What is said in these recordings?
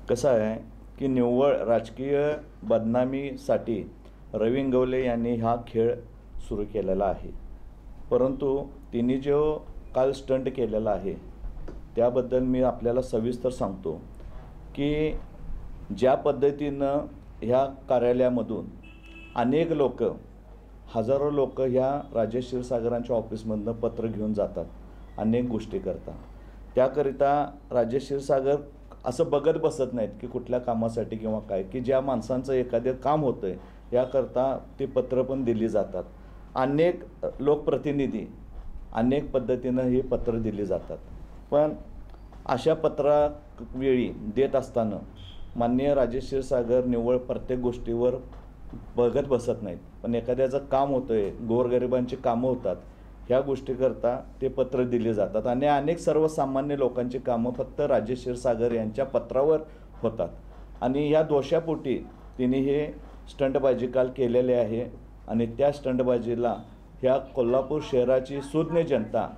कसं आहे की निव्वळ राजकीय बदनामीसाठी रवी इंगवले यांनी हा खेळ सुरू केलेला आहे. परंतु तिने जो काल स्टंट केलेला आहे त्याबद्दल मी आपल्याला सविस्तर सांगतो की ज्या पद्धतीनं ह्या कार्यालयामधून अनेक लोक, हजारो लोक ह्या राजेश क्षीरसागरांच्या ऑफिसमधनं पत्र घेऊन जातात, अनेक गोष्टी करतात. त्याकरिता राजेश क्षीरसागर असं बघत बसत नाहीत की कुठल्या कामासाठी किंवा काय, की ज्या माणसांचं एखादं काम होतं आहे याकरता ते पत्र पण दिली जातात. अनेक लोकप्रतिनिधी अनेक पद्धतीनं हे पत्र दिली जातात. पण अशा पत्रावेळी देत असताना माननीय राजेश क्षीरसागर निव्वळ प्रत्येक गोष्टीवर बघत बसत नाहीत, पण एखाद्याचं काम होतं आहे, गोरगरिबांची कामं होतात, ह्या गोष्टीकरता ते पत्र दिले जातात. आणि अनेक सर्वसामान्य लोकांची कामं फक्त राजेश क्षीरसागर यांच्या पत्रावर होतात. आणि ह्या दोषापोटी तिने हे स्टंटबाजी काल केलेले आहे. आणि त्या स्टंटबाजीला ह्या कोल्हापूर शहराची सुज्ञ जनता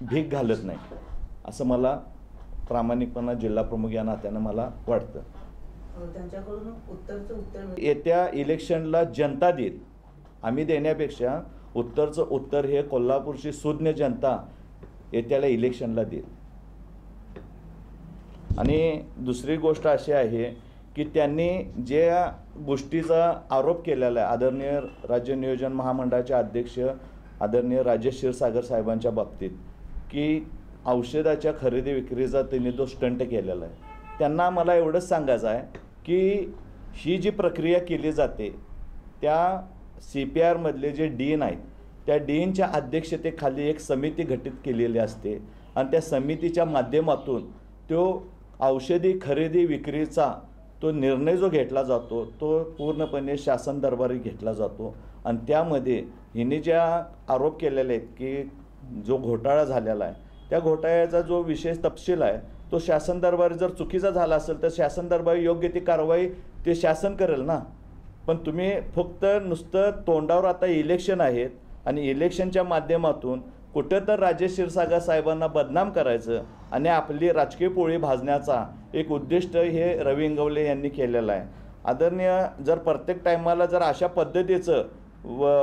भीक घालत नाही असं मला प्रामाणिकपणा जिल्हाप्रमुख या नात्यानं मला वाटतं. त्यांच्याकडून उत्तर येत्या इलेक्शनला जनता देईल, आम्ही देण्यापेक्षा उत्तरचं उत्तर हे कोल्हापूरची सुज्ञ जनता येत्याला इलेक्शनला देईल. आणि दुसरी गोष्ट अशी आहे की त्यांनी ज्या गोष्टीचा आरोप केलेला आहे आदरणीय राज्य नियोजन महामंडळाचे अध्यक्ष आदरणीय राजेश क्षीरसागर साहेबांच्या बाबतीत, की औषधाच्या खरेदी विक्रीचा त्यांनी तो स्टंट केलेला आहे, त्यांना मला एवढंच सांगायचं आहे की ही जी प्रक्रिया केली जाते त्या CPR जे डीन आहेत त्या डीनच्या अध्यक्षतेखाली एक समिती घटित केलेली असते. आणि त्या समितीच्या माध्यमातून तो औषधी खरेदी विक्रीचा तो निर्णय जो घेतला जातो तो पूर्णपणे शासन दरबारी घेतला जातो. आणि त्यामध्ये हिने ज्या आरोप केलेले आहेत की जो घोटाळा झालेला आहे त्या घोटाळ्याचा जो विशेष तपशील आहे तो शासन दरबारी जर चुकीचा झाला असेल तर शासन दरबारी योग्य ती कारवाई ते शासन करेल ना. पण तुम्ही फक्त नुसतं तोंडावर आता इलेक्शन आहेत आणि इलेक्शनच्या माध्यमातून कुठं तर राजेश क्षीरसागर साहेबांना बदनाम करायचं आणि आपली राजकीय पोळी भाजण्याचा एक उद्दिष्ट हे रवी इंगवले यांनी केलेलं आहे. आदरणीय जर प्रत्येक टायमाला जर अशा पद्धतीचं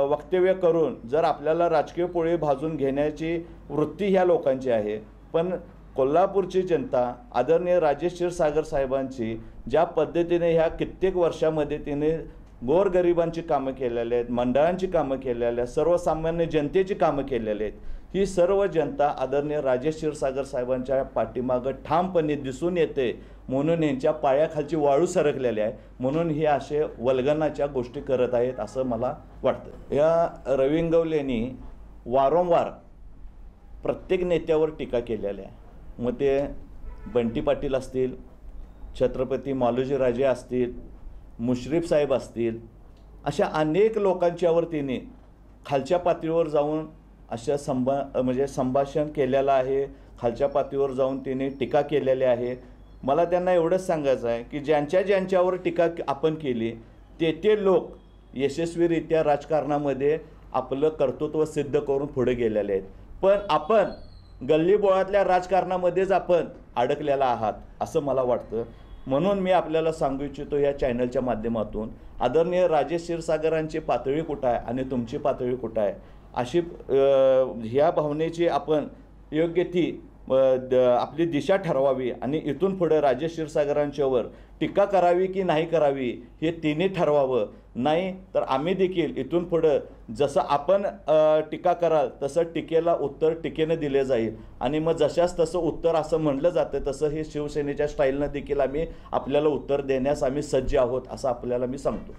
वक्तव्य करून जर आपल्याला राजकीय पोळी भाजून घेण्याची वृत्ती ह्या लोकांची आहे, पण कोल्हापूरची जनता आदरणीय राजेश क्षीरसागर साहेबांची ज्या पद्धतीने ह्या कित्येक वर्षामध्ये तिने गोरगरिबांची कामं केलेली आहेत, मंडळांची कामं केलेली आहेत, सर्वसामान्य जनतेची कामं केलेली आहेत, ही सर्व जनता आदरणीय राजेश क्षीरसागर साहेबांच्या पाठीमागं ठामपणे दिसून येते. म्हणून यांच्या पायाखालची वाळू सरकलेली आहे, म्हणून हे असे वल्गनाच्या गोष्टी करत आहेत असं मला वाटतं. या रवी इंगवलेंनी वारंवार प्रत्येक नेत्यावर टीका केलेली आहे. मग ते बंटी पाटील असतील, छत्रपती मालोजीराजे असतील, मुश्रीफ साहेब असतील, अशा अनेक लोकांच्यावर तिने खालच्या पातळीवर जाऊन अशा संभाषण केलेलं आहे. खालच्या पातळीवर जाऊन तिने टीका केलेली आहे. मला त्यांना एवढंच सांगायचं आहे की ज्यांच्यावर टीका आपण केली ते लोक यशस्वीरित्या राजकारणामध्ये आपलं कर्तृत्व सिद्ध करून पुढे गेलेले आहेत. पण आपण गल्लीबोळातल्या राजकारणामध्येच आपण अडकलेला आहात असं मला वाटतं. म्हणून मी आपल्याला सांगू इच्छितो या चॅनलच्या माध्यमातून, आदरणीय राजेश क्षीरसागरांची पातळी कुठं आहे आणि तुमची पातळी कुठं आहे, अशी ह्या भावनेची आपण योग्य ती आपली दिशा ठरवावी. आणि इथून पुढे राजेश क्षीरसागरांच्यावर टीका करावी की नाही करावी हे तिने ठरवावं. नाही तर आम्ही देखील इथून पुढं जसं आपण टीका कराल तसं टीकेला उत्तर टीकेने दिले जाईल. आणि मग जशाच तसं उत्तर असं म्हणलं जातं तसं हे शिवसेनेच्या स्टाईलनं देखील आम्ही आपल्याला उत्तर देण्यास आम्ही सज्ज आहोत असं आपल्याला मी सांगतो.